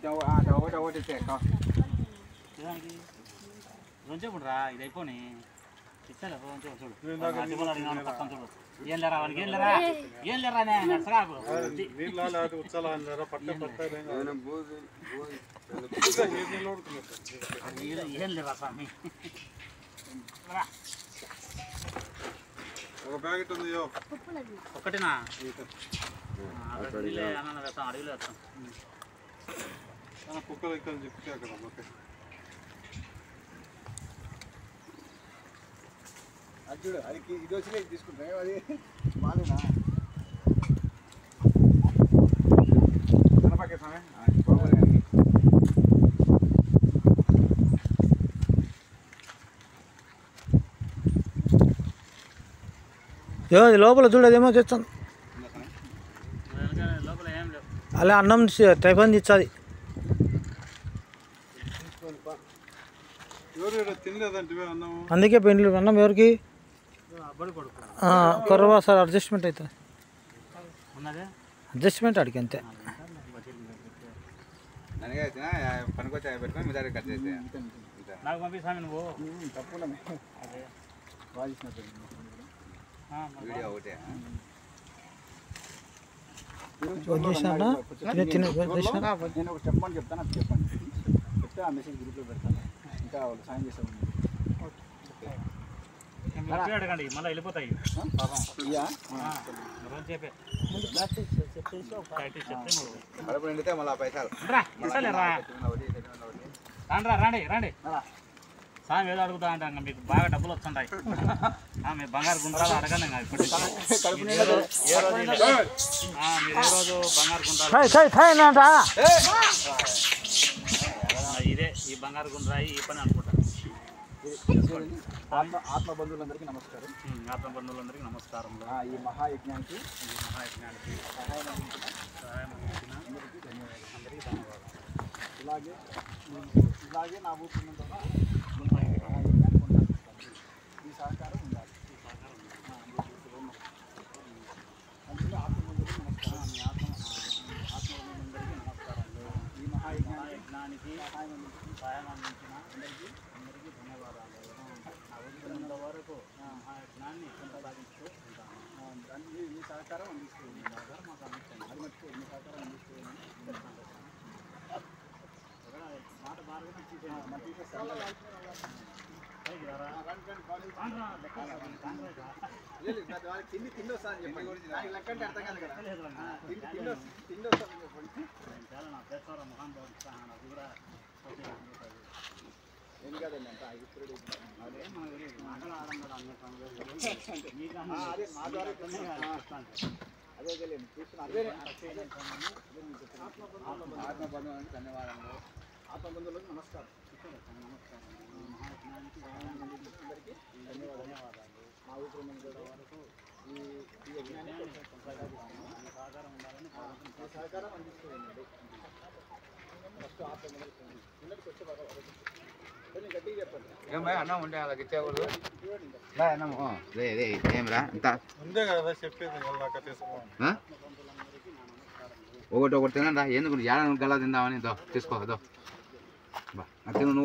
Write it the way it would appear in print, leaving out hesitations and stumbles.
ఒకటి ఒకటి రా ఇది అయిపోయి ఇస్తాలే చూడు చూడు ఏం లేరా వానికి ఏం లేరా నచ్చగాకు ఏం లేరా స్వామి ఒక ప్యాకెట్ ఉంది ఒకటినా అడవిలో వేస్తాం కుక్కలు ఇక్కడ చెప్తే అక్కడ ఓకే అది చూడు అది ఇది వచ్చి తీసుకుంటా అది బాగున్నా కనపకే సమయం లోపల చూడు అదేమో చేస్తాను అలా అన్నం టైఫాన్ ఇచ్చాది అందుకే పెండ్లు అన్నం ఎవరికి కొరవా సార్ అడ్జస్ట్మెంట్ అవుతుంది అడ్జస్ట్మెంట్ అడిగి అంతే నేను ఒక చెప్పమని చెప్తాను అది చెప్పండి చెప్తే ఆ మెసేజ్ గ్రూప్లో పెడతాను ఇంకా వాళ్ళు సాయం చేస్తాను అడగండి మళ్ళీ వెళ్ళిపోతాయి రండి రండి సాయం ఏదో అడుగుతా అంటే మీకు బాగా డబ్బులు వస్తుంటాయి మీరు బంగారు గుండ్రాలు అడగండి మీరు ఏ రోజు బంగారు గుండ్రాలు ఇదే ఈ బంగారు గుండ్రాయి ఈ పని అనుకుంటాను ఆత్మ బంధువులందరికీ నమస్కారం. ఆత్మ బంధువులందరికీ నమస్కారం. ఈ మహాయజ్ఞానికి సహాయం అందించిన అందరికీ ధన్యవాదాలు. ఇలాగే నా ఊపిరినంత మహాయజ్ఞాన్ని కొనసాగిస్తాను. ఈ సహకారం ఉండాలి. అందులో ఆత్మ బంధువులకు నమస్కారం. ఆత్మబంధువులందరికీ నమస్కారాలు. ఈ మహాయజ్ఞానికి సహాయం అందించిన అందరికీ ధన్యవాదాలు. వరకు జ్ఞానాన్ని కొనసాగిస్తూ ఉంటాను. మీ సహకారం అందిస్తూ ఉంటారు. మాకు అందిస్తాను. అది మర్చిపో మీ సహకారం అందిస్తూ మాట బాగా తిండి తిండి వస్తాను చెప్పండి. లెక్కంటే అర్థం కాదు కదా. తిండి వస్తాను చెప్పండి. చాలా నా ప్రేక్షకుల మొహం బాగుంటాను. అది కూడా ఏం కాదండి అంత ఇప్పుడు అదే అదే తెలియదు చూస్తున్నాను. ఆత్మబంధువులకు ధన్యవాదాలు. ఆత్మబంధువులకు నమస్కారం. మహాజ్ఞానికి అందరికీ ధన్యవాదాలు. మా ఊపిరి వరకు ఈ యజ్ఞాన్ని సహకారం ఉండాలని సహకారం అందిస్తూ ఉండండి. ఫస్ట్ ఆత్మబంధువులకు అన్నం ఉంటే వాళ్ళకి ఇచ్చేవాళ్ళు అన్నము ఏమిరా అంత ఒకటి తినండి ఎందుకు ఏడాది గల్లా తిందామని తీసుకో నువ్వు